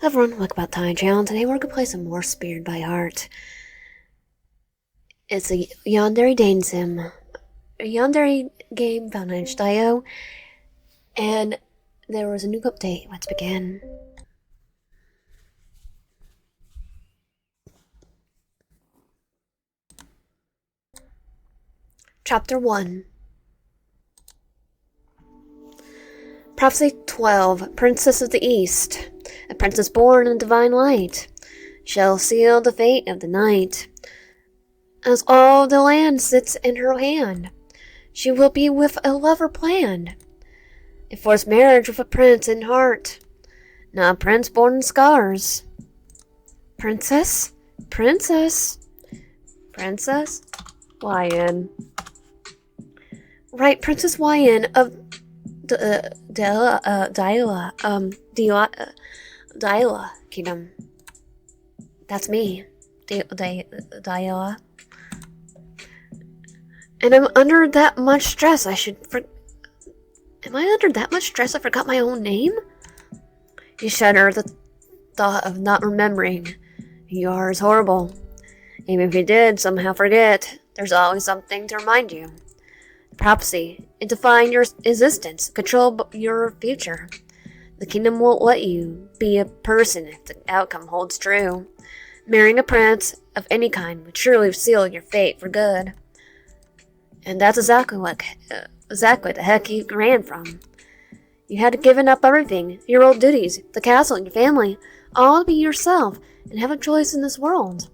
Everyone, welcome back to my channel. Today we're going to play some more Spirit by Heart. It's a Yandere Dane sim. A Yandere game found on itch.io. And there was a new update. Let's begin. Chapter 1. Prophecy 12. Princess of the East. A princess born in divine light shall seal the fate of the night. As all the land sits in her hand, she will be with a lover planned. A forced marriage with a prince in heart, not a prince born in scars. Princess? Princess? Princess? YN. Right, Princess YN of Dila Kingdom. That's me. Dila. And I'm under that much stress Am I under that much stress I forgot my own name? You shudder at the thought of not remembering. You are is horrible. Even if you did somehow forget, there's always something to remind you. Prophecy. It defines your existence, control your future. The kingdom won't let you be a person if the outcome holds true. Marrying a prince of any kind would surely seal your fate for good. And that's exactly the heck you ran from. You had given up everything, your old duties, the castle, and your family, all to be yourself and have a choice in this world.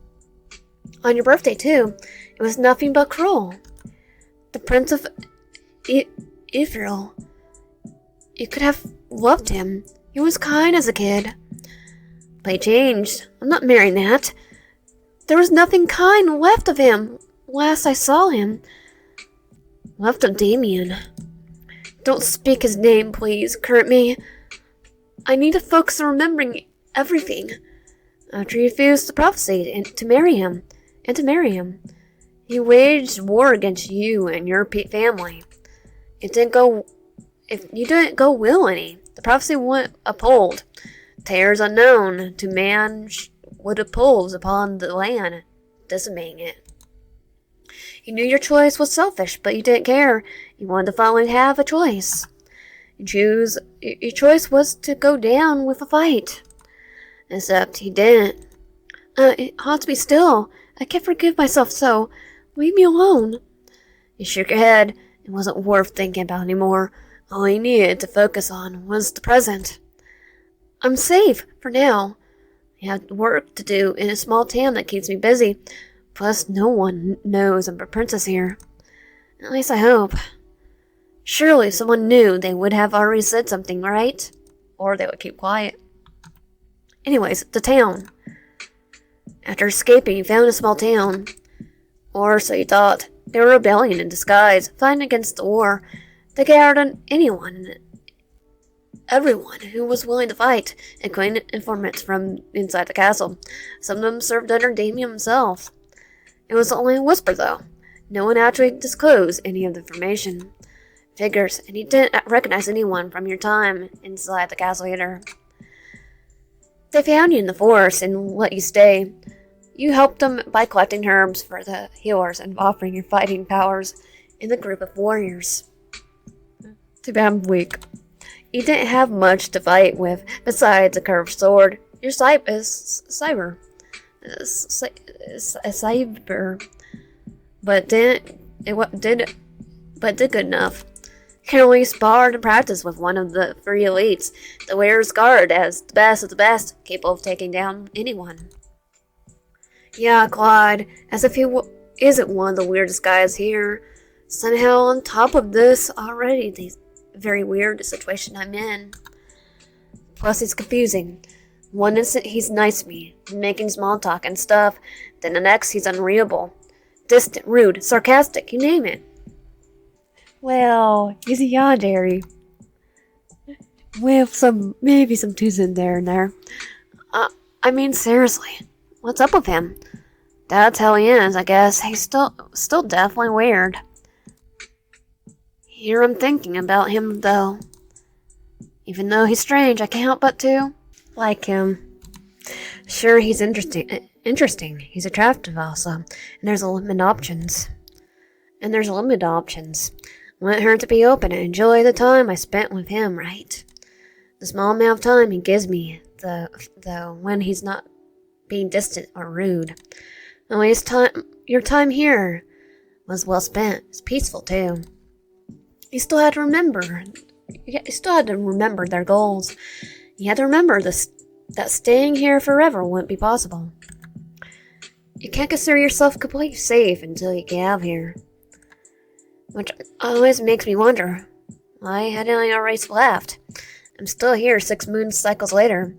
On your birthday, too, it was nothing but cruel. The Prince of Ephrael. You could have loved him. He was kind as a kid. But he changed. I'm not marrying that. There was nothing kind left of him last I saw him. Left of Damien. Don't speak his name, please, current me. I need to focus on remembering everything. After you refused the prophecy and to marry him. He waged war against you and your family. If you didn't go willingly, the prophecy wouldn't uphold. Terrors unknown to man would oppose upon the land, decimating it. You knew your choice was selfish, but you didn't care. You wanted to finally have a choice. Your choice was to go down with a fight. Except he didn't. It haunts me still. I can't forgive myself so. Leave me alone. You shook your head. It wasn't worth thinking about anymore. All you needed to focus on was the present. I'm safe, for now. I have work to do in a small town that keeps me busy. Plus, no one knows I'm a princess here. At least I hope. Surely if someone knew, they would have already said something, right? Or they would keep quiet. Anyways, the town. After escaping, you found a small town. Or so you thought. They were a rebellion in disguise, fighting against the war. They gathered on everyone who was willing to fight, including informants from inside the castle. Some of them served under Damien himself. It was only a whisper, though. No one actually disclosed any of the information. Figures, and you didn't recognize anyone from your time inside the castle either. They found you in the forest and let you stay. You helped them by collecting herbs for the healers and offering your fighting powers in the group of warriors. Too bad I'm weak. You didn't have much to fight with besides a curved sword. Your type is cyber. But did good enough. Carefully sparred and practiced with one of the three elites, the wearer's guard, as the best of the best, capable of taking down anyone. Yeah, Clyde, as if he isn't one of the weirdest guys here. Somehow on top of this already, the very weird situation I'm in. Plus he's confusing. One instant he's nice to me, making small talk and stuff, then the next he's unreadable. Distant, rude, sarcastic, you name it. Well, he's a yandere. With maybe some twos in there and there. I mean, seriously, what's up with him? That's how he is, I guess. He's still definitely weird. Here I'm thinking about him, though. Even though he's strange, I can't help but to like him. Sure, he's interesting. He's attractive also. And there's a limited options. Want her to be open and enjoy the time I spent with him, right? The small amount of time he gives me, the when he's not being distant or rude. Your time here was well spent. It's peaceful too. You still had to remember. You still had to remember their goals. You had to remember that staying here forever wouldn't be possible. You can't consider yourself completely safe until you get out of here. Which always makes me wonder, why hadn't I already left? I'm still here 6 moon cycles later,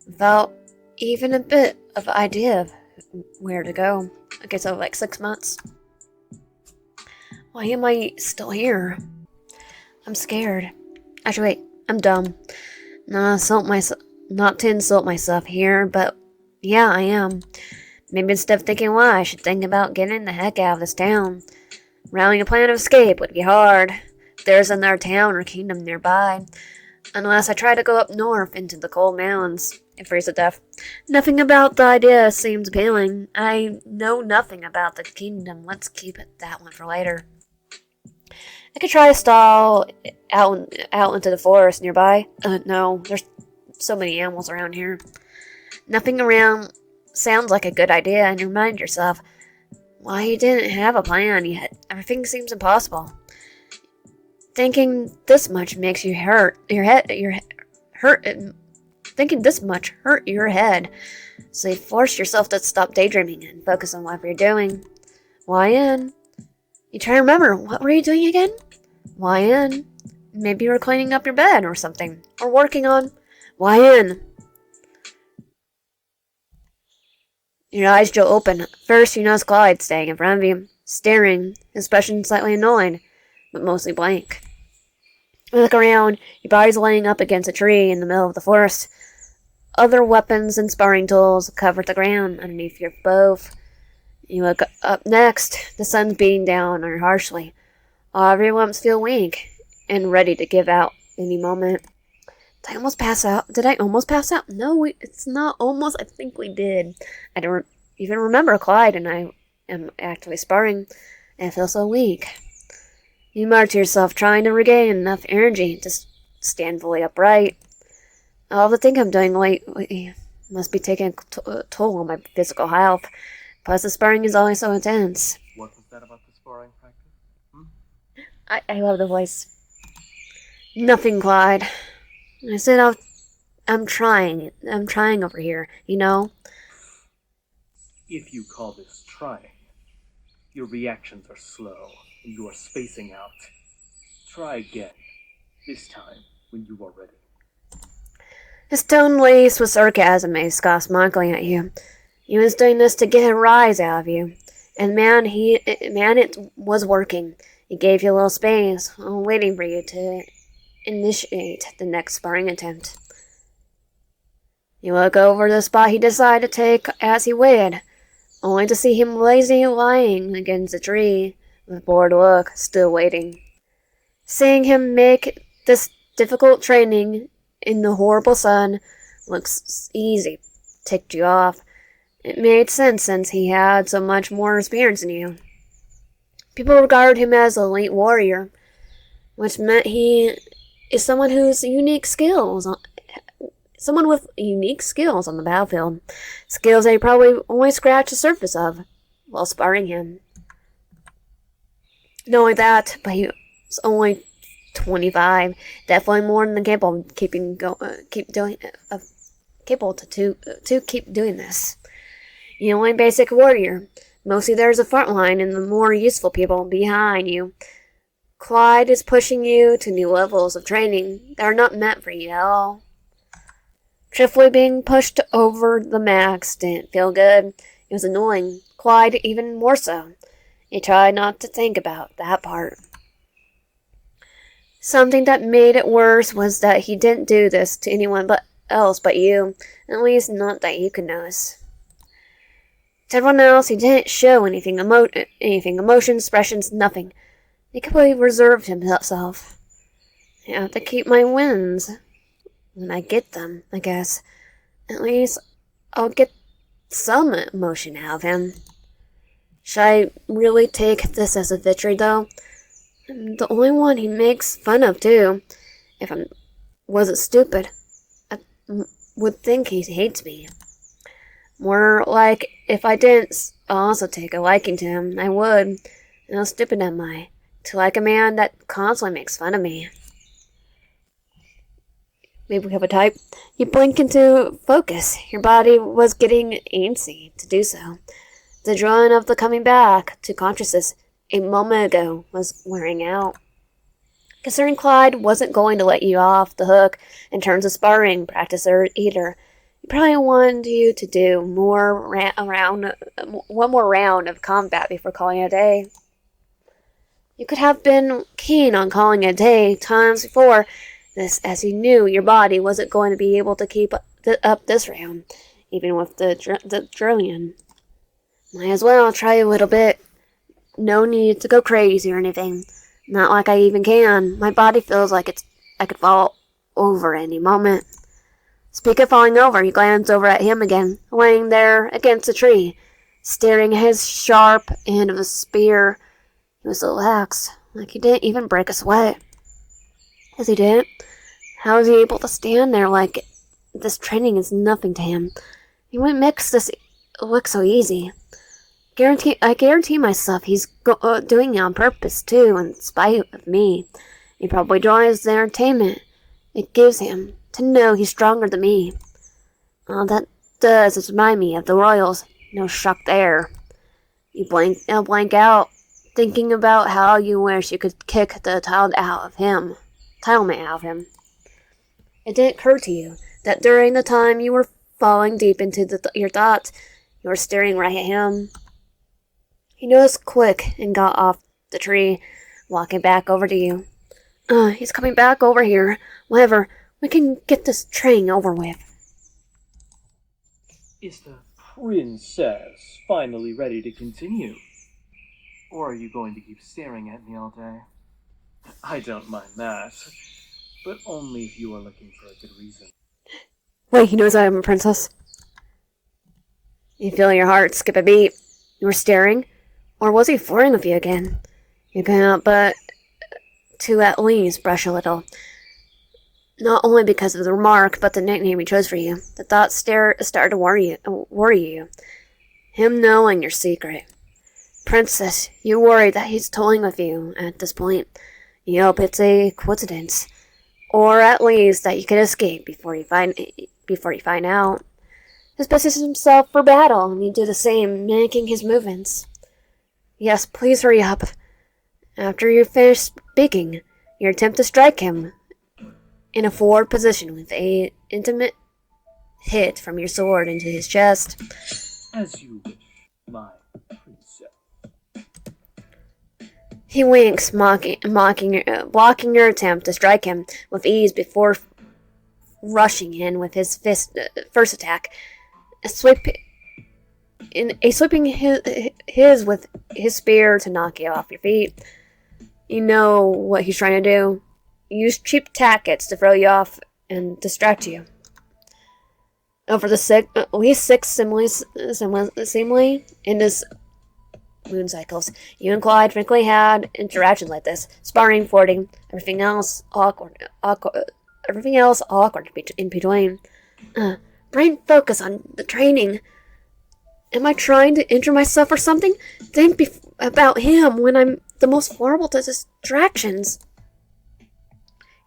without even a bit of an idea of where to go. Okay, so like 6 months. Why am I still here? I'm scared. Actually, wait, I'm dumb. Not to insult myself here, but yeah, I am. Maybe instead of thinking why, I should think about getting the heck out of this town. Rallying a plan of escape would be hard. There's another town or kingdom nearby. Unless I try to go up north into the cold mountains and freeze to death. Nothing about the idea seems appealing. I know nothing about the kingdom. Let's keep that one for later. I could try to stall out into the forest nearby. No, there's so many animals around here. Nothing around sounds like a good idea, and you remind yourself why you didn't have a plan yet. Everything seems impossible. Thinking this much makes you hurt your head. Thinking this much hurt your head, so you force yourself to stop daydreaming and focus on what you're doing. Why? You try to remember, what were you doing again? Why? Maybe you were cleaning up your bed or something, or working on. Why? Your eyes jolt open. First, you notice Clyde staying in front of you, staring, his expression slightly annoyed, but mostly blank. You look around, your body's laying up against a tree in the middle of the forest. Other weapons and sparring tools cover the ground underneath your both. You look up next. The sun's beating down on you harshly. All everyone's feel weak and ready to give out any moment. Did I almost pass out? No, it's not almost. I think we did. I don't even remember Clyde and I am actively sparring. And I feel so weak. You mutter to yourself, trying to regain enough energy to stand fully upright. All the thing I'm doing lately must be taking a toll on my physical health. Plus, the sparring is always so intense. What was that about the sparring practice? I love the voice. Nothing, Clyde. I said I'm trying. I'm trying over here, you know? If you call this trying, your reactions are slow and you are spacing out. Try again. This time, when you are ready. His tone laced with sarcasm made Scott smiling at you. He was doing this to get a rise out of you. And it was working. He gave you a little space while waiting for you to initiate the next sparring attempt. You look over the spot he decided to take as he waited, only to see him lazily lying against a tree with a bored look, still waiting. Seeing him make this difficult training in the horrible sun looks easy, ticked you off. It made sense since he had so much more experience than you. People regard him as an elite warrior, which meant he is someone with unique skills on the battlefield. Skills they probably only scratch the surface of while sparring him. Not only that, but he was only 25, definitely more than capable of keep doing this. You're only basic warrior. Mostly there's a front line and the more useful people behind you. Clyde is pushing you to new levels of training that are not meant for you at all. Truthfully, being pushed over the max didn't feel good. It was annoying. Clyde even more so. He tried not to think about that part. Something that made it worse was that he didn't do this to anyone else but you. At least not that you could notice. To everyone else, he didn't show anything, emotions, expressions, nothing. He completely reserved himself. I have to keep my wins when I get them, I guess. At least I'll get some emotion out of him. Should I really take this as a victory, though? I'm the only one he makes fun of, too. If I wasn't stupid, I would think he hates me. More like, if I didn't also take a liking to him, I would. And how stupid am I, to like a man that constantly makes fun of me? Maybe we have a type. You blink into focus. Your body was getting antsy to do so. The drawing of the coming back to consciousness a moment ago was wearing out. Considering Clyde wasn't going to let you off the hook in terms of sparring practice or either, he probably wanted you to do one more round of combat before calling it a day. You could have been keen on calling it a day times before this, as you knew your body wasn't going to be able to keep up this round, even with the drilling. Might as well try a little bit. No need to go crazy or anything. Not like I even can. My body feels like I could fall over any moment. Speak of falling over, you glance over at him again, laying there against a tree, staring at his sharp end of a spear. He was relaxed, like he didn't even break a sweat. As he didn't, how was he able to stand there like this training is nothing to him? He wouldn't make this look so easy. I guarantee myself he's doing it on purpose, too, in spite of me. He probably draws the entertainment it gives him to know he's stronger than me. All that does is remind me of the Royals. No shock there. You blank out, thinking about how you wish you could kick the entitlement out of him. It didn't occur to you that during the time you were falling deep into your thoughts, you were staring right at him. He noticed quick and got off the tree, walking back over to you. He's coming back over here. Whatever, we can get this training over with. Is the princess finally ready to continue? Or are you going to keep staring at me all day? I don't mind that, but only if you are looking for a good reason. Wait, he knows I am a princess. You feel your heart skip a beat. You were staring? Or was he flirting with you again? You cannot but to at least brush a little. Not only because of the remark, but the nickname he chose for you. The thought started to worry you. Him knowing your secret. Princess, you worry that he's toying with you at this point. You hope it's a coincidence. Or at least that you can escape before you find out. He positions himself for battle, and you do the same, mimicking his movements. Yes, please hurry up. After you finish speaking, you attempt to strike him in a forward position with an intimate hit from your sword into his chest. As you wish, my princess. He winks, blocking your attempt to strike him with ease before rushing in with his first attack. Sweeping his with his spear to knock you off your feet. You know what he's trying to do. Use cheap tactics to throw you off and distract you. Over the at least six seemingly in his moon cycles, you and Clyde frequently had interactions like this, sparring, flirting, everything else awkward in between. Brain focus on the training. Am I trying to injure myself or something? Think about him when I'm the most vulnerable to distractions.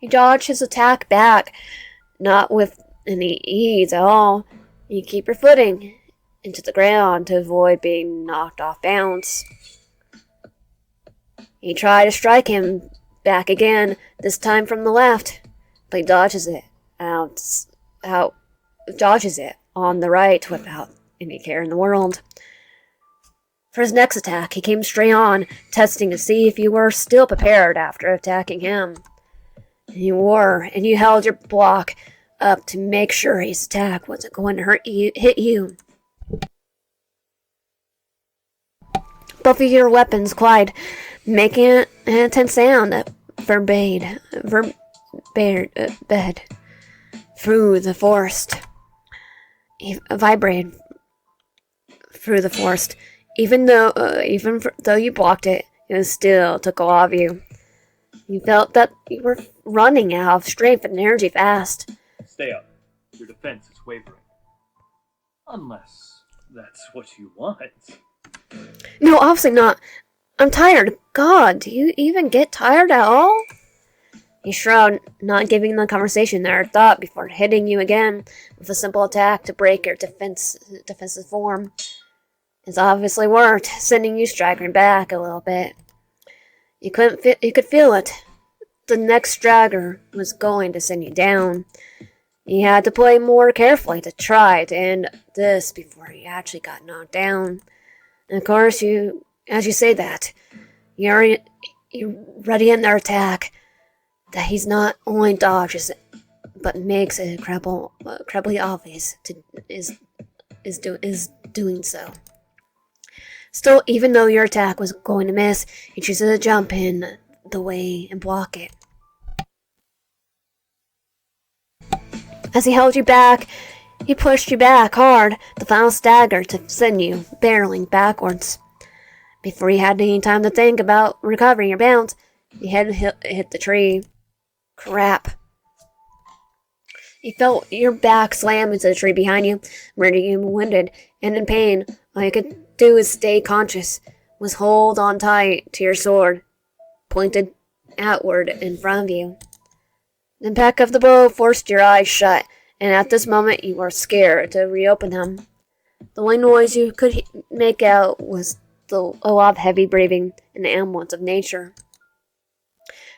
You dodge his attack back, not with any ease at all. You keep your footing into the ground to avoid being knocked off balance. You try to strike him back again, this time from the left, but he dodges it on the right without any care in the world. For his next attack, he came straight on, testing to see if you were still prepared after attacking him. And you were, and you held your block up to make sure his attack wasn't going to hit you. Both of your weapons collide, making an intense sound that forbade bed through the forest. He vibrated through the forest. Even though you blocked it, it still took all of you. You felt that you were running out of strength and energy fast. Stay up. Your defense is wavering. Unless that's what you want. No, obviously not. I'm tired. God, do you even get tired at all? He shrugged, not giving the conversation their thought before hitting you again with a simple attack to break your defensive form. It's obviously worked, sending you staggering back a little bit. You could feel it. The next dragger was going to send you down. You had to play more carefully to try to end this before you actually got knocked down. And of course, as you say that, you're ready in their attack. That he's not only dodges, but makes it incredibly obvious is doing so. Still, even though your attack was going to miss, he chooses to jump in the way and block it. As he held you back, he pushed you back hard, the final stagger to send you barreling backwards. Before you had any time to think about recovering your balance, you had hit the tree. Crap. You felt your back slam into the tree behind you, rendering you winded and in pain. All you could do is stay conscious, was hold on tight to your sword, pointed outward in front of you. The impact of the blow forced your eyes shut, and at this moment you were scared to reopen them. The only noise you could make out was a lot of heavy breathing and the ambulance of nature.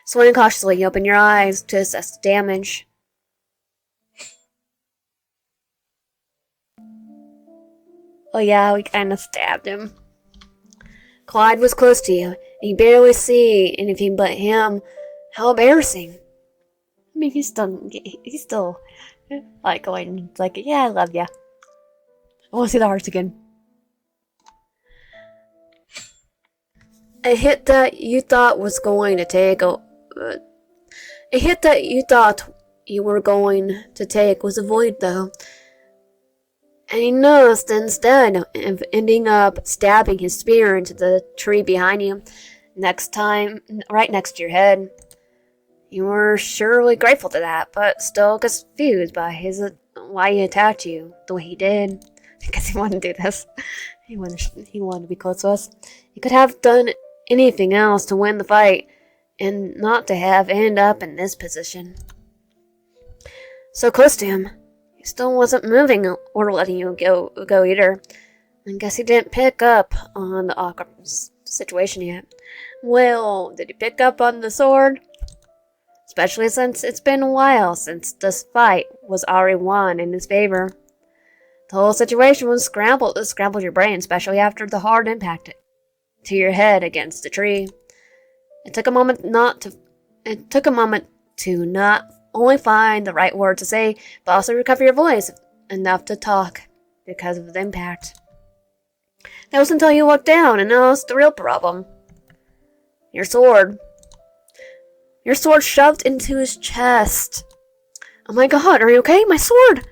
Swinging cautiously, you open your eyes to assess the damage. Oh yeah, we kind of stabbed him. Clyde was close to you, and you barely see anything but him. How embarrassing. I mean, he's still like going, like, yeah, I love ya. I want to see the hearts again. A hit that you thought was going to take you were going to take was avoided, though. And he noticed instead of ending up stabbing his spear into the tree behind you, right next to your head. You were surely grateful to that, but still confused by why he attacked you the way he did. Because he wanted to do this. He wanted to be close to us. He could have done anything else to win the fight, and not to have end up in this position. So close to him. He still wasn't moving or letting you go either. I guess he didn't pick up on the awkward situation yet. Well, did he pick up on the sword? Especially since it's been a while since this fight was already won in his favor. The whole situation was scrambled your brain, especially after the hard impact to your head against the tree. It took a moment to not only find the right word to say, but also recover your voice enough to talk because of the impact. That was until you looked down and noticed the real problem. Your sword. Your sword shoved into his chest. Oh my god, are you okay? My sword!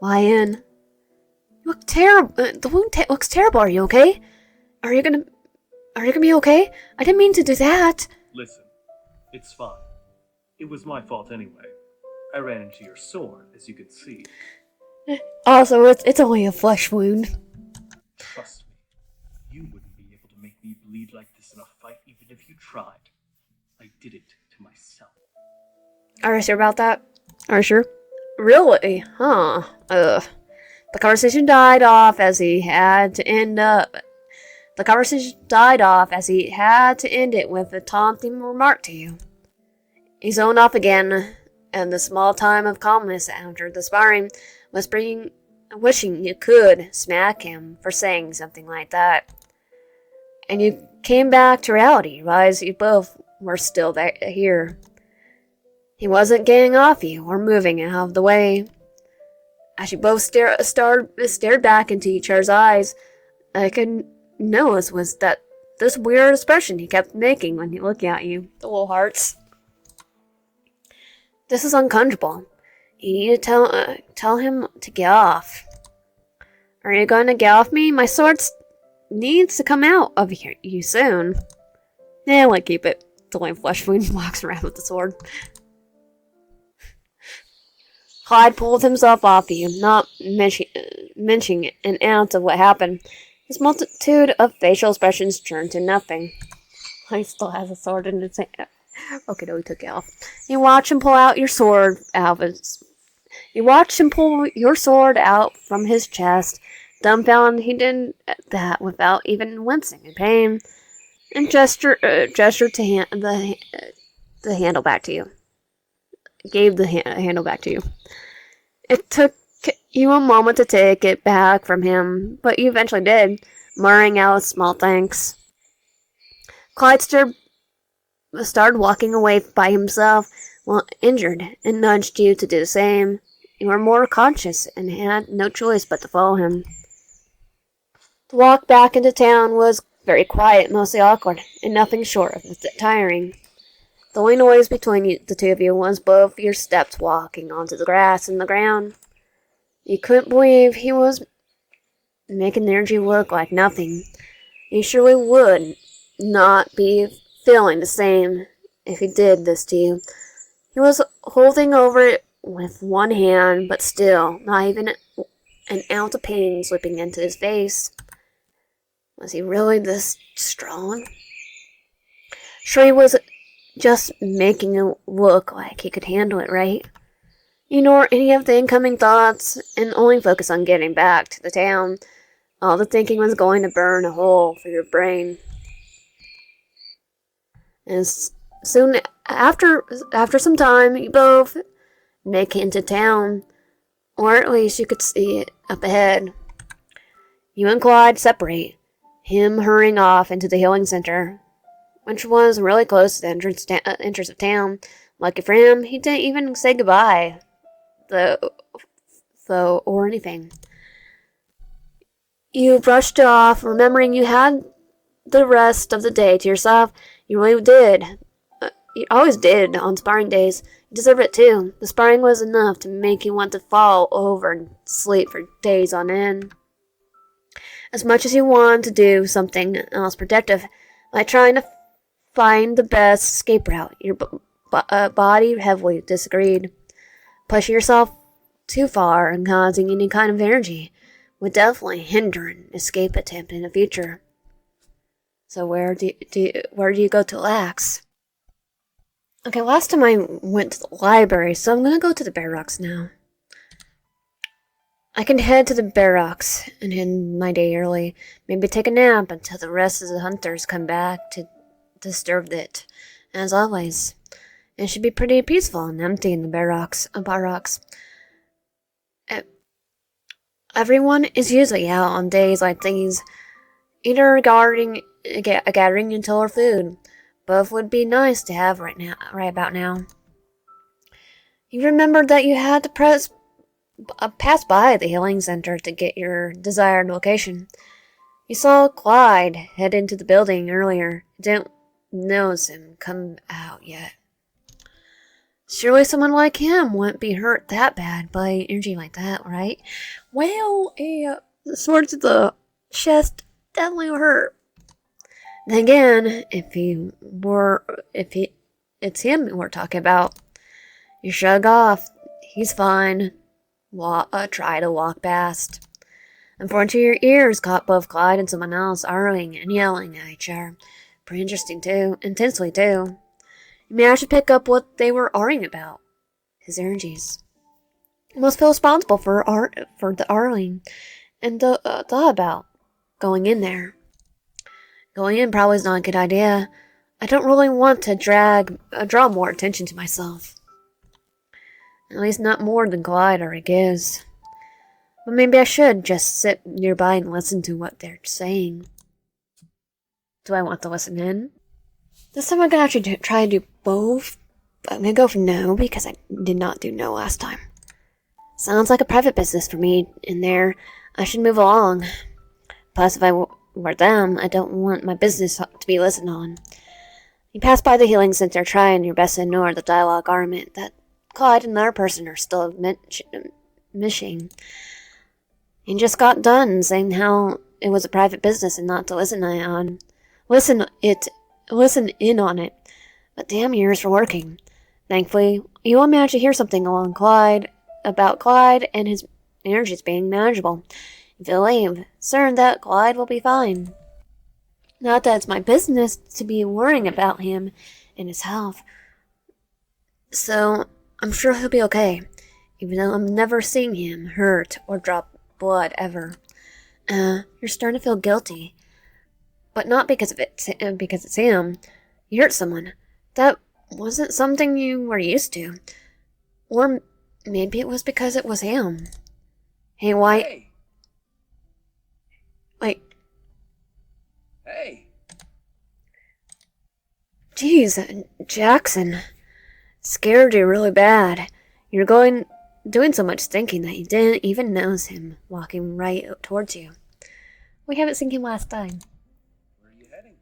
Lion. You look terrible. The wound looks terrible. Are you okay? Are you gonna be okay? I didn't mean to do that. Listen, it's fine. It was my fault anyway. I ran into your sword, as you can see. Also, it's only a flesh wound. Trust me, you wouldn't be able to make me bleed like this in a fight even if you tried. I did it to myself. Are you sure about that? Are you sure? Really? Huh. Ugh. The conversation died off as he had to end it with a taunting remark to you. He zoned off again, and the small time of calmness after the sparring was wishing you could smack him for saying something like that. And you came back to reality, realized you both were still here. He wasn't getting off you or moving out of the way. As you both stared back into each other's eyes, I could notice was that this weird expression he kept making when he looked at you. The little hearts. This is uncomfortable. You need to tell him to get off. Are you going to get off me? My sword needs to come out of you soon. Yeah, like keep it. Delaying Fleshwound walks around with the sword. Clyde pulled himself off you, not mentioning an ounce of what happened. His multitude of facial expressions turned to nothing. He still has a sword in his hand. Okay, no, he took it off. You watch him pull out your sword out of his. You watched him pull your sword out from his chest. Dumbfounded, he did that without even wincing in pain, and gestured to the handle back to you. Gave the handle back to you. It took you a moment to take it back from him, but you eventually did, murmuring out a small thanks. Clyde started walking away by himself while injured, and nudged you to do the same. You were more conscious and had no choice but to follow him. The walk back into town was very quiet, mostly awkward, and nothing short of tiring. The only noise between the two of you was both your steps walking onto the grass and the ground. You couldn't believe he was making the energy look like nothing. He surely would not be feeling the same if he did this to you. He was holding over it with one hand, but still, not even an ounce of pain slipping into his face. Was he really this strong? Sure, he was just making it look like he could handle it, right? Ignore any of the incoming thoughts and only focus on getting back to the town. All the thinking was going to burn a hole for your brain. And soon after some time, you both make it into town, or at least you could see it up ahead. You and Clyde separate, him hurrying off into the healing center, which was really close to the entrance of town. Lucky for him, he didn't even say goodbye, though, or anything. You brushed off, remembering you had the rest of the day to yourself. You really did. You always did on sparring days. You deserve it too. The sparring was enough to make you want to fall over and sleep for days on end. As much as you want to do something else productive, like trying to find the best escape route, your body heavily disagreed. Pushing yourself too far and causing any kind of energy would definitely hinder an escape attempt in the future. So where do you go to relax? Okay, last time I went to the library, so I'm gonna go to the barracks now. I can head to the barracks and end my day early. Maybe take a nap until the rest of the hunters come back to disturb it. As always, it should be pretty peaceful and empty in the barracks. Everyone is usually out on days like these, either regarding a gathering until or food. Both would be nice to have right about now. You remembered that you had to pass by the healing center to get your desired location. You saw Clyde head into the building earlier. You didn't notice him come out yet. Surely someone like him wouldn't be hurt that bad by energy like that, right? Well, a sword to the chest definitely would hurt. Then again, if it's him we're talking about, you shrug off. He's fine. Try to walk past. Unfortunately, your ears caught both Clyde and someone else arguing and yelling at each other. Pretty interesting too, intensely too. You managed to pick up what they were arguing about. His energies. You must feel responsible for the arguing, and thought about going in there. Going in probably is not a good idea. I don't really want to draw more attention to myself. At least not more than Clyde already gives. But maybe I should just sit nearby and listen to what they're saying. Do I want to listen in? This time I'm going to actually try to do both. But I'm going to go for no because I did not do no last time. Sounds like a private business for me in there. I should move along. Plus, if I were them, I don't want my business to be listened on. You pass by the healing center, trying your best to ignore the dialogue argument that Clyde and another person are still missing. He just got done saying how it was a private business and not to listen in on it. But damn ears for working. Thankfully, you will manage to hear something about Clyde and his energies being manageable. You believe, certain that Clyde will be fine. Not that it's my business to be worrying about him and his health. So, I'm sure he'll be okay, even though I'm never seeing him hurt or drop blood ever. You're starting to feel guilty. But not because because it's him. You hurt someone. That wasn't something you were used to. Or maybe it was because it was him. Hey, why? Hey! Wait. Hey! Jeez, Jaxson. Scared you really bad. Doing so much thinking that you didn't even notice him walking right towards you. We haven't seen him last time. Where are you heading?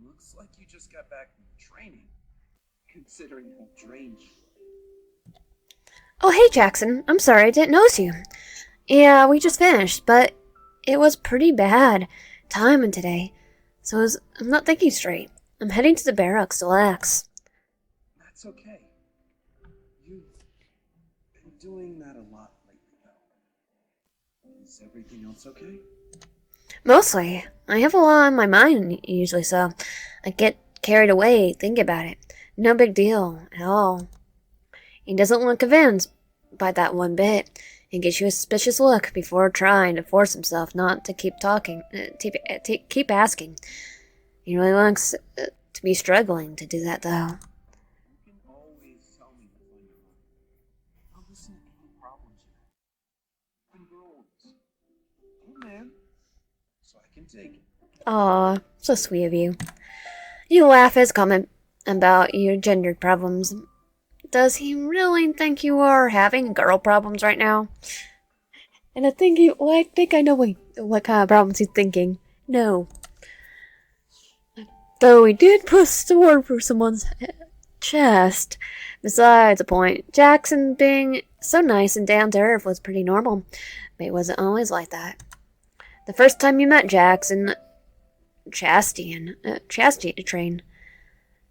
Looks like you just got back from training, considering how drained you were. Oh, hey, Jaxson. I'm sorry I didn't notice you. Yeah, we just finished, but it was pretty bad timing today. I'm not thinking straight. I'm heading to the barracks to relax. That's okay. You've been doing that a lot lately, though. Is everything else okay? Mostly. I have a lot on my mind usually, so I get carried away thinking about it. No big deal at all. He doesn't look convinced by that one bit. He gives you a suspicious look before trying to force himself not to keep talking, keep asking. He really looks to be struggling to do that, though. You can always tell me what's on your mind. I'll listen to any problems you have. And grow old man, so I can take it. Aw, so sweet of you. You laugh at his comment about your gendered problems. Does he really think you are having girl problems right now? And I think I know what kind of problems he's thinking. No. Though he did put a sword through someone's chest. Besides the point, Jaxson being so nice and down to earth was pretty normal, but he wasn't always like that. The first time you met Jaxson, Chastity Train,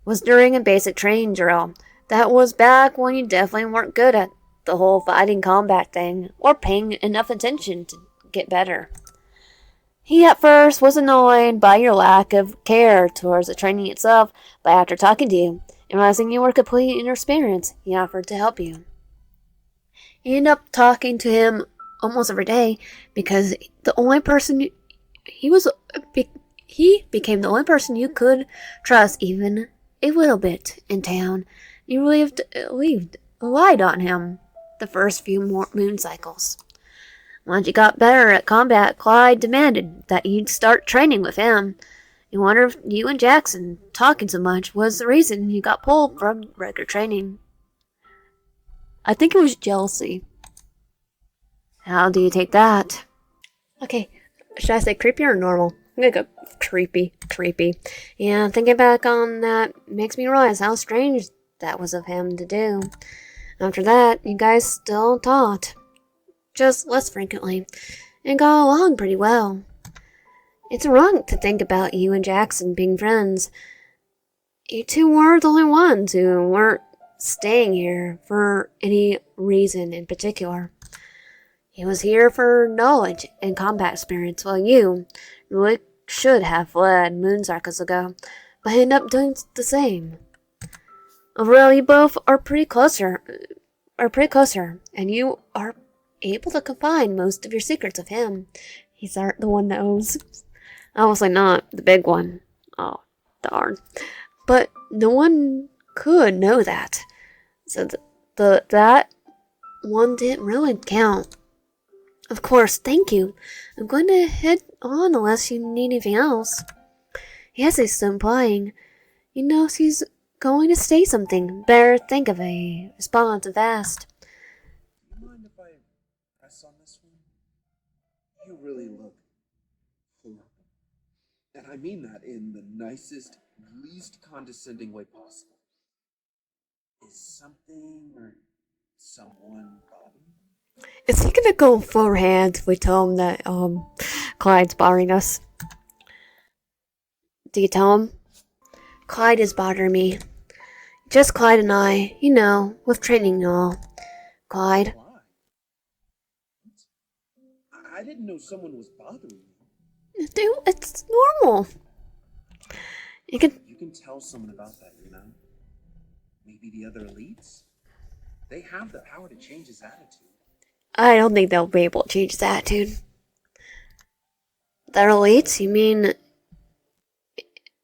was during a basic training drill. That was back when you definitely weren't good at the whole fighting combat thing, or paying enough attention to get better. He at first was annoyed by your lack of care towards the training itself, but after talking to you and realizing you were completely inexperienced, he offered to help you. You ended up talking to him almost every day because the only person he was he became the only person you could trust even a little bit in town. You relied on him the first few moon cycles. Once you got better at combat, Clyde demanded that you'd start training with him. You wonder if you and Jaxson talking so much was the reason you got pulled from regular training. I think it was jealousy. How do you take that? Okay, should I say creepy or normal? I'm gonna go creepy. Yeah, thinking back on that makes me realize how strange that was of him to do. After that, you guys still talked, just less frequently, and got along pretty well. It's wrong to think about you and Jaxson being friends. You two were the only ones who weren't staying here for any reason in particular. He was here for knowledge and combat experience, while you really should have fled moon cycles ago, but ended up doing the same. Overall, you both are pretty closer, and you are able to confide most of your secrets of him. He's the one that knows. Obviously not the big one. Oh, darn. But no one could know that. So that one didn't really count. Of course, thank you. I'm going to head on unless you need anything else. Yes, he's still implying. He knows he's going to say something. Better think of a response fast. Do you mind if I press on this one? You really look horrible. And I mean that in the nicest, least condescending way possible. Is something or someone bothering you? Is he gonna go forehand if we tell him that Clyde's bothering us? Do you tell him? Clyde is bothering me. Just Clyde and I, with training and all. Clyde. Why? I didn't know someone was bothering you. Dude, it's normal. You can. You can tell someone about that, Maybe the other elites? They have the power to change his attitude. I don't think they'll be able to change his attitude. The elites? You mean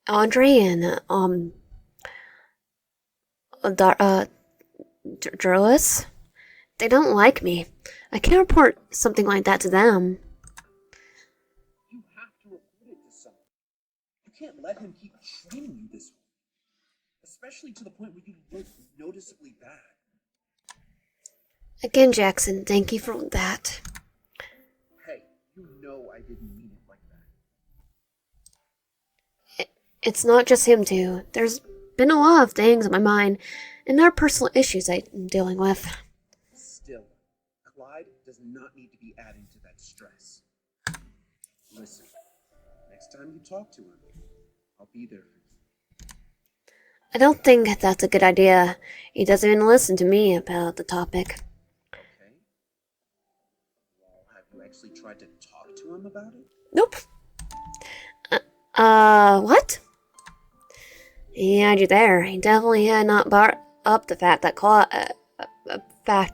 Andre and Durlis? They don't like me. I can't report something like that to them. You have to report it to someone. You can't let him keep treating you this way. Especially to the point where you look noticeably bad. Again, Jaxson, thank you for that. Hey, you know I didn't mean it like that. It's not just him, too. There's been a lot of things on my mind, and there are personal issues I'm dealing with. Still, Clyde does not need to be adding to that stress. Listen, next time you talk to him, I'll be there for you. I don't think that's a good idea. He doesn't even listen to me about the topic. Okay. Well, have you actually tried to talk to him about it? Nope. What? He had you there. He definitely had not brought up the fact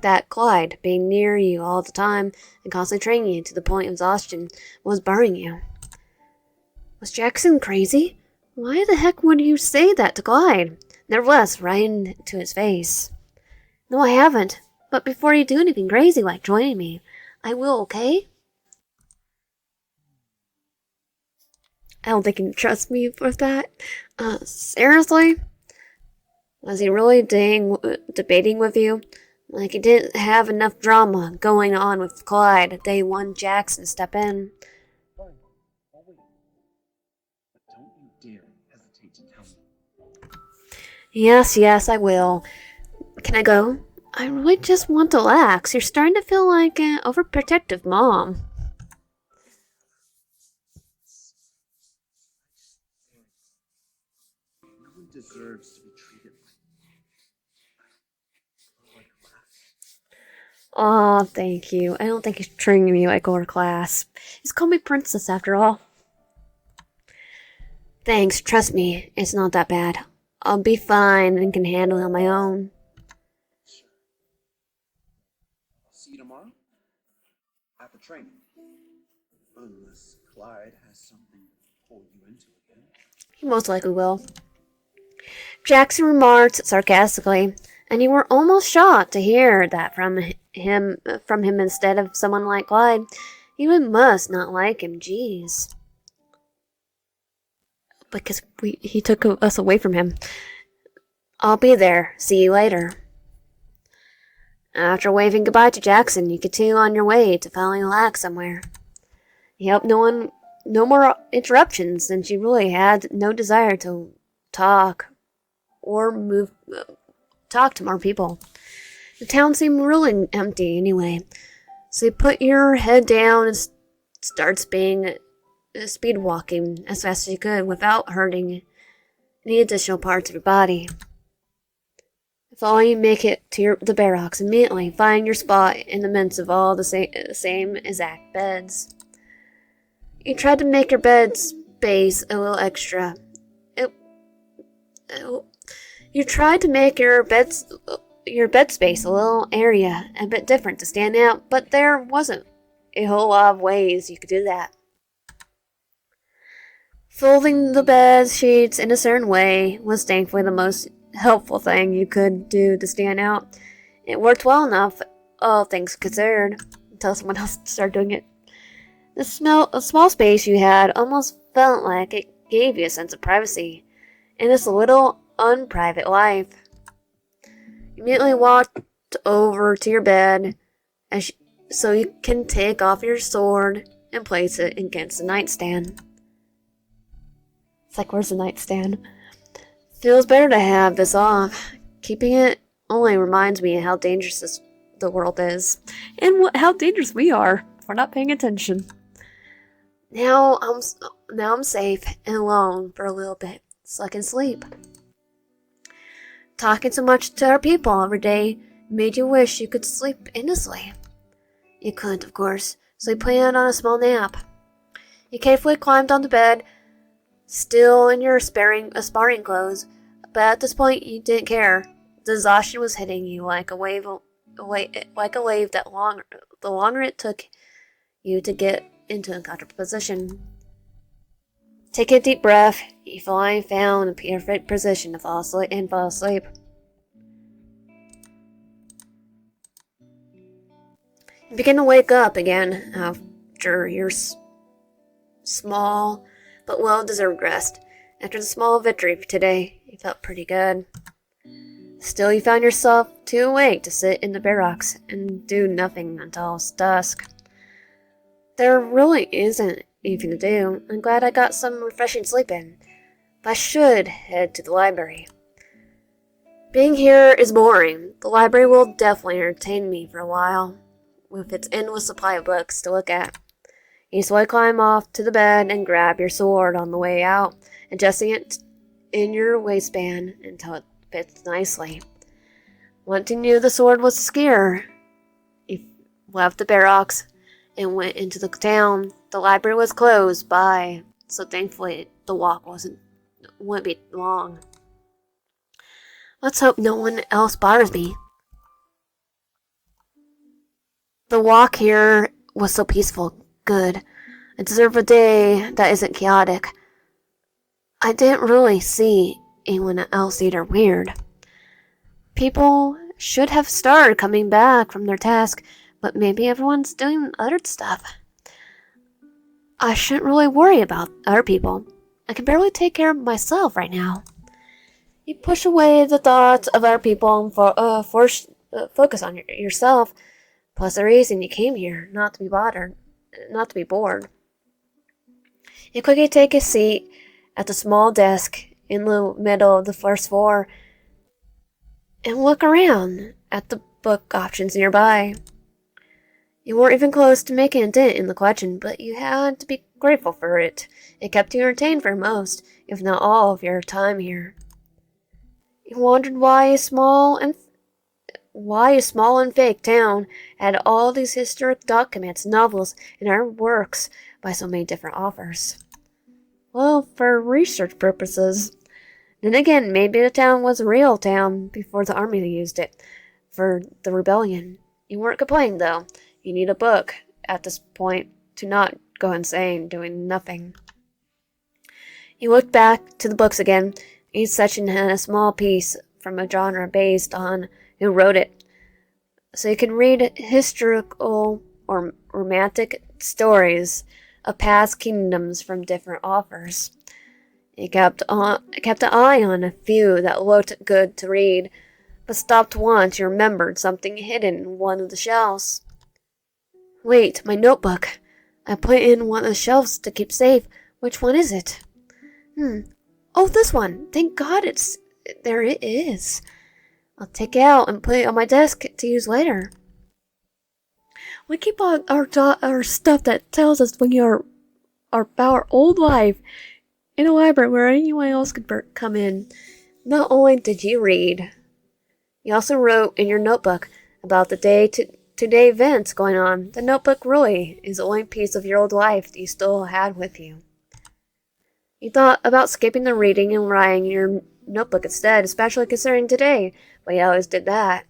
that Clyde, being near you all the time and constantly training you to the point of exhaustion, was burning you. Was Jaxson crazy? Why the heck would you say that to Clyde? Nevertheless, right into his face. No, I haven't. But before you do anything crazy like joining me, I will, okay? I don't think he can trust me with that. Seriously? Was he really debating with you? Like he didn't have enough drama going on with Clyde day one Jaxson step in. Fine. I'll wait. But don't you dare hesitate to tell me. Yes, I will. Can I go? I really just want to relax. You're starting to feel like an overprotective mom. No one deserves to be treated like Aw, thank you. I don't think he's treating me like lower class. He's called me princess after all. Thanks, trust me, it's not that bad. I'll be fine and can handle it on my own. Sure. I'll see you tomorrow at the training. Unless Clyde has something to pull you into again. He most likely will. Jaxson remarked sarcastically, and you were almost shocked to hear that from him instead of someone like Clyde. You must not like him, jeez. Because he took us away from him. I'll be there. See you later. After waving goodbye to Jaxson, you continue on your way to finally relax somewhere. You hope no more interruptions, since you really had no desire to talk to more people. The town seemed really empty anyway, so you put your head down and start speed walking as fast as you could without hurting any additional parts of your body. Finally, you make it to the barracks. Immediately find your spot in the midst of all the same exact beds. You tried to make your bed space a little extra. You tried to make your bed space a little area a bit different to stand out, but there wasn't a whole lot of ways you could do that. Folding the bed sheets in a certain way was thankfully the most helpful thing you could do to stand out. It worked well enough, all things considered, until someone else started doing it. The small space you had almost felt like it gave you a sense of privacy in this little unprivate life. You immediately walked over to your bed so you can take off your sword and place it against the nightstand. It's like, where's the nightstand? Feels better to have this off. Keeping it only reminds me how dangerous the world is, and how dangerous we are for not paying attention. Now I'm safe and alone for a little bit, so I can sleep. Talking so much to other people every day made you wish you could sleep endlessly. You couldn't, of course, so you planned on a small nap. You carefully climbed onto bed, still in your sparring clothes, but at this point you didn't care. The exhaustion was hitting you like a wave that the longer it took you to get into a comfortable position. Take a deep breath. You finally found a perfect position to fall asleep. You begin to wake up again after your small but well-deserved rest. After the small victory today, you felt pretty good. Still, you found yourself too awake to sit in the barracks and do nothing until dusk. There really isn't anything to do. I'm glad I got some refreshing sleep in, but I should head to the library. Being here is boring. The library will definitely entertain me for a while, with its endless supply of books to look at. You slowly climb off to the bed and grab your sword on the way out, adjusting it in your waistband until it fits nicely. Once you knew the sword was secure, you left the barracks and went into the town. The library was closed by, so thankfully the walk wouldn't be long. Let's hope no one else bothers me. The walk here was so peaceful. Good. I deserve a day that isn't chaotic. I didn't really see anyone else either weird. People should have started coming back from their task, but maybe everyone's doing other stuff. I shouldn't really worry about other people. I can barely take care of myself right now. You push away the thoughts of other people and focus on yourself, plus the reason you came here, not to be bored. You quickly take a seat at the small desk in the middle of the first floor and look around at the book options nearby. You weren't even close to making a dent in the collection, but you had to be grateful for it. It kept you entertained for most, if not all, of your time here. You wondered why a small and fake town had all these historic documents, novels, and artworks by so many different authors. Well, for research purposes. Then again, maybe the town was a real town before the army used it for the rebellion. You weren't complaining, though. You need a book at this point to not go insane doing nothing. You looked back to the books again. Each section had a small piece from a genre based on who wrote it. So you can read historical or romantic stories of past kingdoms from different authors. You kept an eye on a few that looked good to read, but stopped once you remembered something hidden in one of the shelves. Wait, my notebook. I put it in one of the shelves to keep safe. Which one is it? Oh, this one. Thank God there it is. I'll take it out and put it on my desk to use later. We keep all our stuff that tells us when you're about our old life in a library where anyone else could come in. Not only did you read, you also wrote in your notebook about the day-to-day events going on. The notebook really is the only piece of your old life that you still had with you. You thought about skipping the reading and writing in your notebook instead, especially considering today, but you always did that.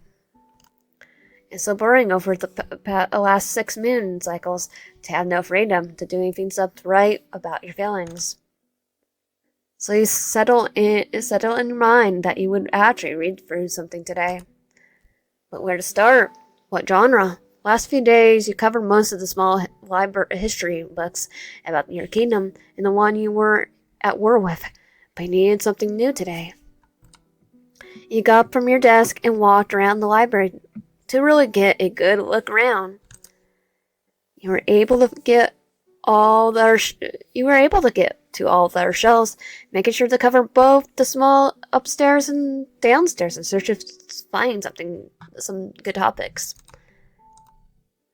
It's so boring over the last 6 moon cycles to have no freedom to do anything except write about your feelings. So you settle in your mind that you would actually read through something today. But where to start? What genre? Last few days you covered most of the small history books about your kingdom and the one you were at war with, but you needed something new today. You got up from your desk and walked around the library to really get a good look around. You were able to get to all of their shelves, making sure to cover both the small upstairs and downstairs in search of finding some good topics.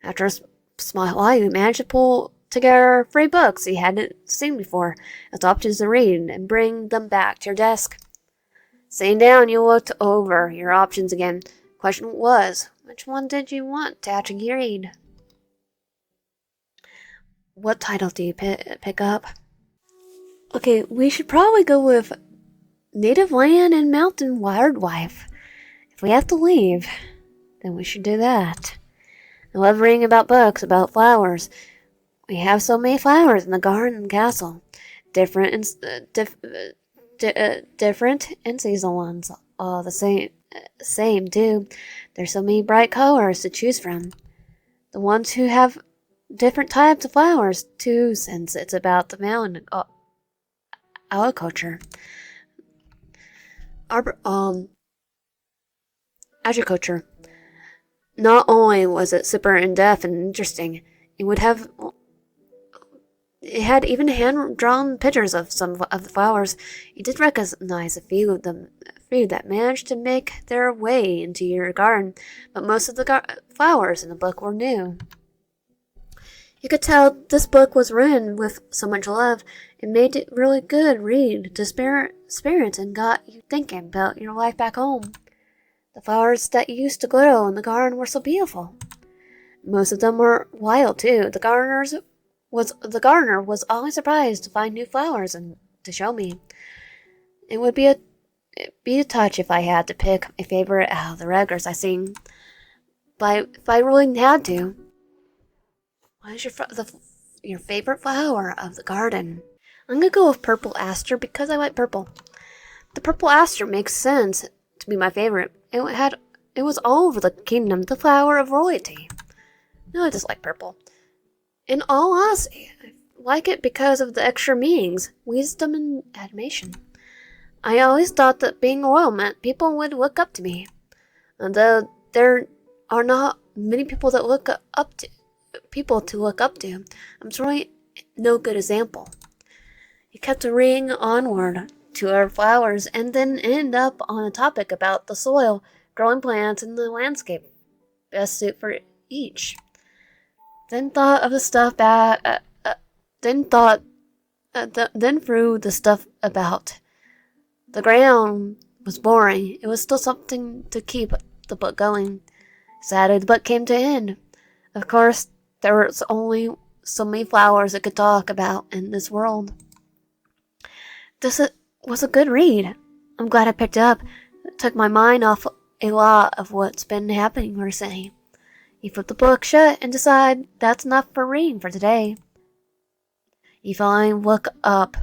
After a small while, you managed to pull together 3 books you hadn't seen before as options to read and bring them back to your desk. Sitting down, you looked over your options again. Question was, which one did you want to actually read? What title do you pick up? Okay, we should probably go with Native Land and Mountain Wildlife. If we have to leave, then we should do that. I love reading about books, about flowers. We have so many flowers in the garden and castle. Different and seasonal ones. All the same too. There's so many bright colors to choose from. The ones who have different types of flowers too, since it's about the mountain agriculture. Agriculture. Not only was it super in-depth and interesting, it had even hand-drawn pictures of some of the flowers. You did recognize a few of them, that managed to make their way into your garden, but most of the flowers in the book were new. You could tell this book was written with so much love. It made it really good read to spirits and got you thinking about your life back home. The flowers that used to grow in the garden were so beautiful. Most of them were wild too. The gardener was always surprised to find new flowers and to show me. It would be a touch if I had to pick a favorite out of the regulars I seen. But if I really had to, what is your favorite flower of the garden? I'm gonna go with purple aster because I like purple. The purple aster makes sense to be my favorite. It was all over the kingdom, the flower of royalty. No, I just like purple. In all honesty, I like it because of the extra meanings, wisdom, and admiration. I always thought that being royal meant people would look up to me. Although there are not many people to look up to, I'm certainly no good example. He kept reading onward to our flowers and then ended up on a topic about the soil, growing plants, and the landscape best suit for each. Then thought of the stuff then threw the stuff about. The ground was boring. It was still something to keep the book going. Sadly, the book came to an end. Of course, there was only so many flowers it could talk about in this world. This was a good read. I'm glad I picked it up. It took my mind off a lot of what's been happening recently. You flip the book shut and decide that's enough for reading for today. You finally look up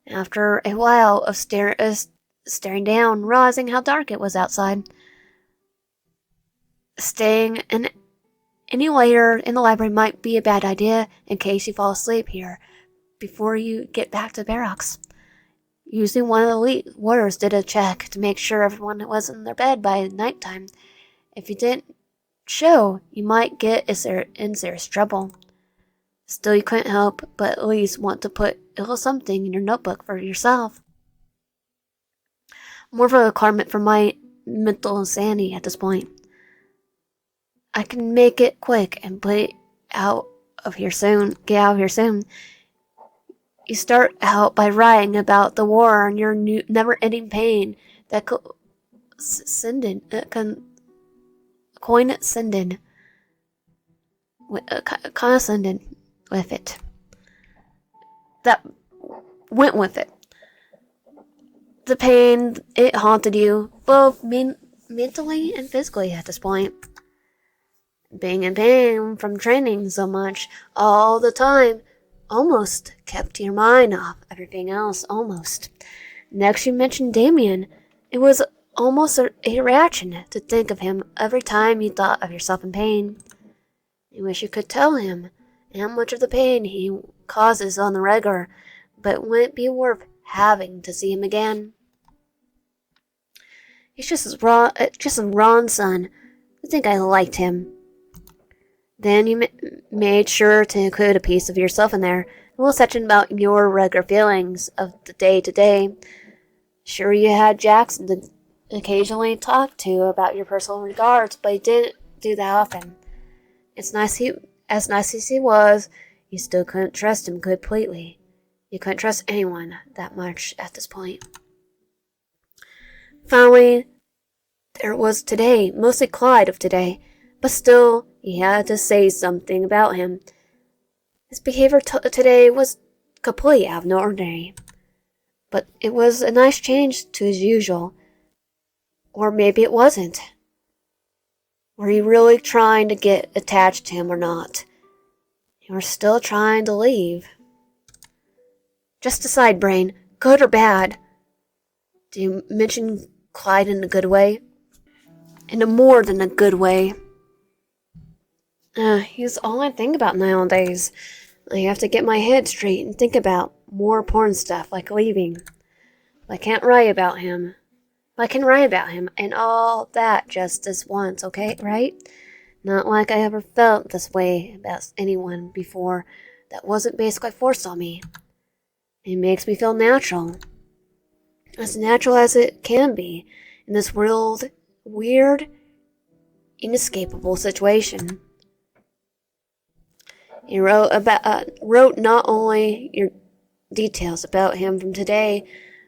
after a while of staring down, realizing how dark it was outside. Staying any later in the library might be a bad idea in case you fall asleep here before you get back to barracks. Usually one of the elite warders did a check to make sure everyone was in their bed by nighttime. If you didn't show, you might get in serious trouble. Still, you couldn't help but at least want to put a little something in your notebook for yourself. More of a requirement for my mental insanity at this point. I can make it quick and get out of here soon. You start out by writing about the war and your never-ending pain that coincided with it. That went with it. The pain, it haunted you, both mentally and physically at this point. Being in pain from training so much all the time almost kept your mind off everything else, almost. Next you mentioned Damien. It was almost a reaction to think of him every time you thought of yourself in pain. You wish you could tell him how much of the pain he causes on the regular, but would it be worth having to see him again? He's just a Ron's son. I think I liked him. Then you made sure to include a piece of yourself in there, a little section about your regular feelings of the day-to-day. Sure, you had Jaxson to occasionally talk to about your personal regards, but he didn't do that often. It's nice as nice as he was, you still couldn't trust him completely. You couldn't trust anyone that much at this point. Finally, there was today, mostly Clyde of today, but still, he had to say something about him. His behavior today was completely out of the ordinary, but it was a nice change to his usual. Or maybe it wasn't. Were you really trying to get attached to him or not? You were still trying to leave. Just decide, Brain, good or bad. Do you mention Clyde in a good way? In a more than a good way. He's all I think about nowadays. I have to get my head straight and think about more important stuff like leaving. I can't write about him. I can write about him and all that just this once, okay? Right? Not like I ever felt this way about anyone before that wasn't basically forced on me. It makes me feel natural. As natural as it can be in this weird, inescapable situation. He wrote not only your details about him from today,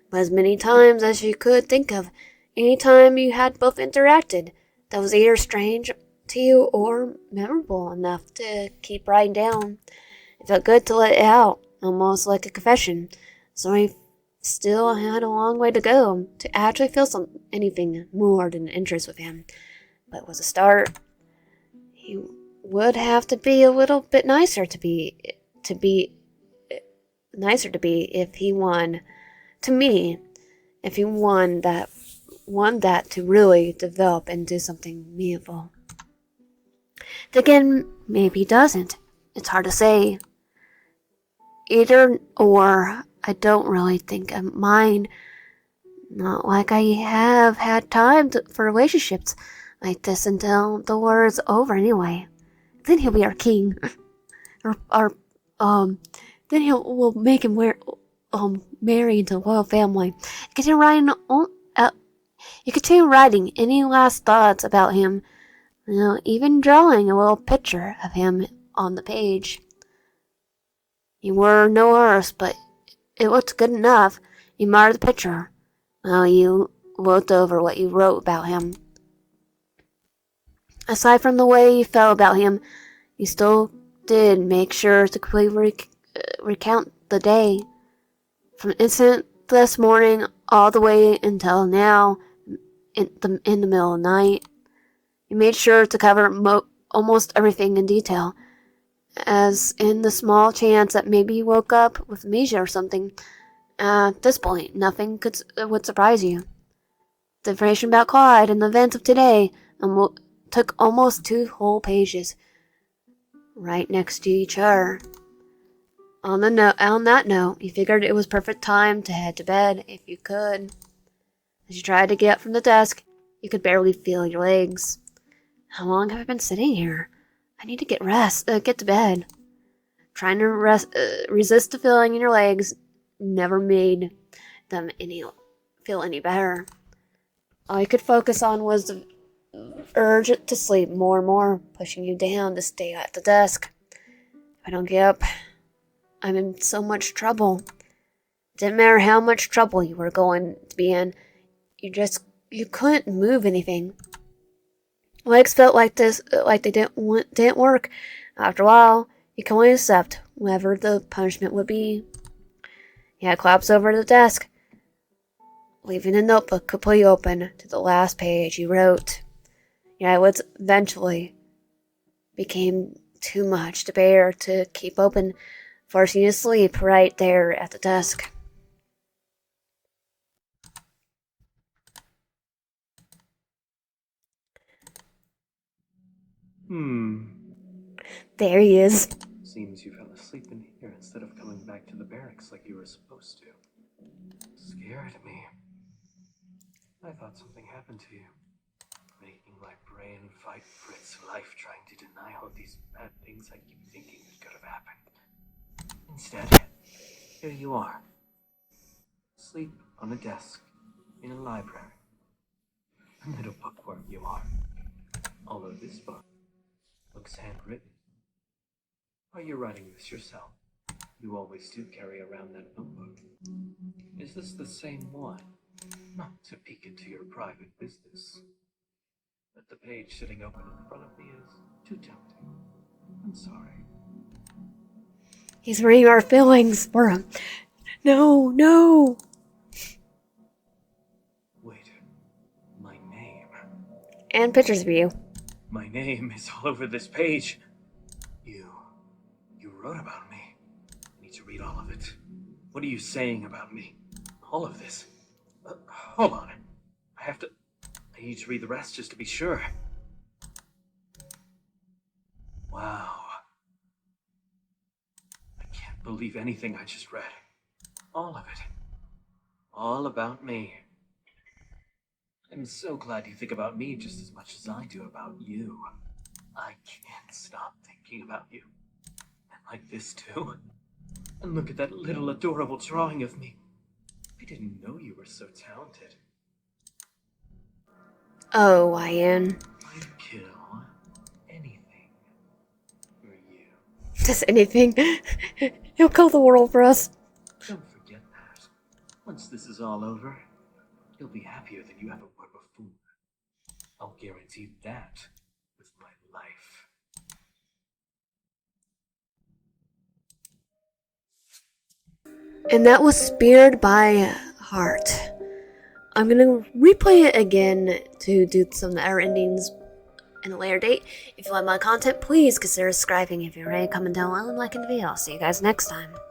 but as many times as you could think of, any time you had both interacted, that was either strange to you or memorable enough to keep writing down. It felt good to let it out, almost like a confession. So I still had a long way to go to actually feel anything more than interest with him. But it was a start. He would have to be a little bit nicer to be if he won to me, if he won that to really develop into something meaningful. Again, maybe he doesn't. It's hard to say. Either or, I don't really think of mine. Not like I have had time for relationships like this until the war's over anyway. Then he'll be our king. Then we'll make him marry into the royal family. You continue writing any last thoughts about him. Even drawing a little picture of him on the page. You were no worse, but it looked good enough. You marred the picture. Well, you looked over what you wrote about him. Aside from the way you felt about him, you still did make sure to completely recount the day. From the instant this morning all the way until now, in the middle of the night. You made sure to cover almost everything in detail, as in the small chance that maybe you woke up with amnesia or something. At this point, nothing would surprise you. The information about Clyde and the events of today took almost 2 whole pages, right next to each other. On that note, you figured it was perfect time to head to bed if you could. As you tried to get up from the desk, you could barely feel your legs. How long have I been sitting here? I need to get to bed. Trying to resist the feeling in your legs never made them feel any better. All you could focus on was the urge to sleep more and more, pushing you down to stay at the desk. If I don't get up, I'm in so much trouble. It didn't matter how much trouble you were going to be in, you couldn't move anything. Legs felt like they didn't work. After a while, you can only accept whatever the punishment would be. You had collapsed over the desk, leaving the notebook completely open to the last page you wrote. Your eyelids eventually became too much to bear to keep open, forcing you to sleep right there at the desk. There he is. Seems you fell asleep in here instead of coming back to the barracks like you were supposed to. Scared me. I thought something happened to you. Making my brain fight for its life, trying to deny all these bad things I keep thinking that could have happened. Instead, here you are. Asleep on a desk in a library. A little bookworm you are. Although this book looks handwritten. Are you writing this yourself? You always do carry around that notebook. Is this the same one? Not to peek into your private business, but the page sitting open in front of me is too tempting. I'm sorry. He's hurting our feelings for him. No, no. Wait, my name. And pictures of you. My name is all over this page. You wrote about me. I need to read all of it. What are you saying about me? All of this. Hold on. I need to read the rest just to be sure. Wow. I can't believe anything I just read. All of it. All about me. I'm so glad you think about me just as much as I do about you. I can't stop thinking about you. And like this too. And look at that little adorable drawing of me. I didn't know you were so talented. Oh, Ian. I'd kill anything for you. Does anything? He'll kill the world for us. Don't forget that. Once this is all over, you'll be happier than you ever were before. I'll guarantee that with my life. And that was Speared by Heart. I'm gonna replay it again to do some other endings in a later date. If you like my content, please consider subscribing. If you're ready, comment down below and liking the video. I'll see you guys next time.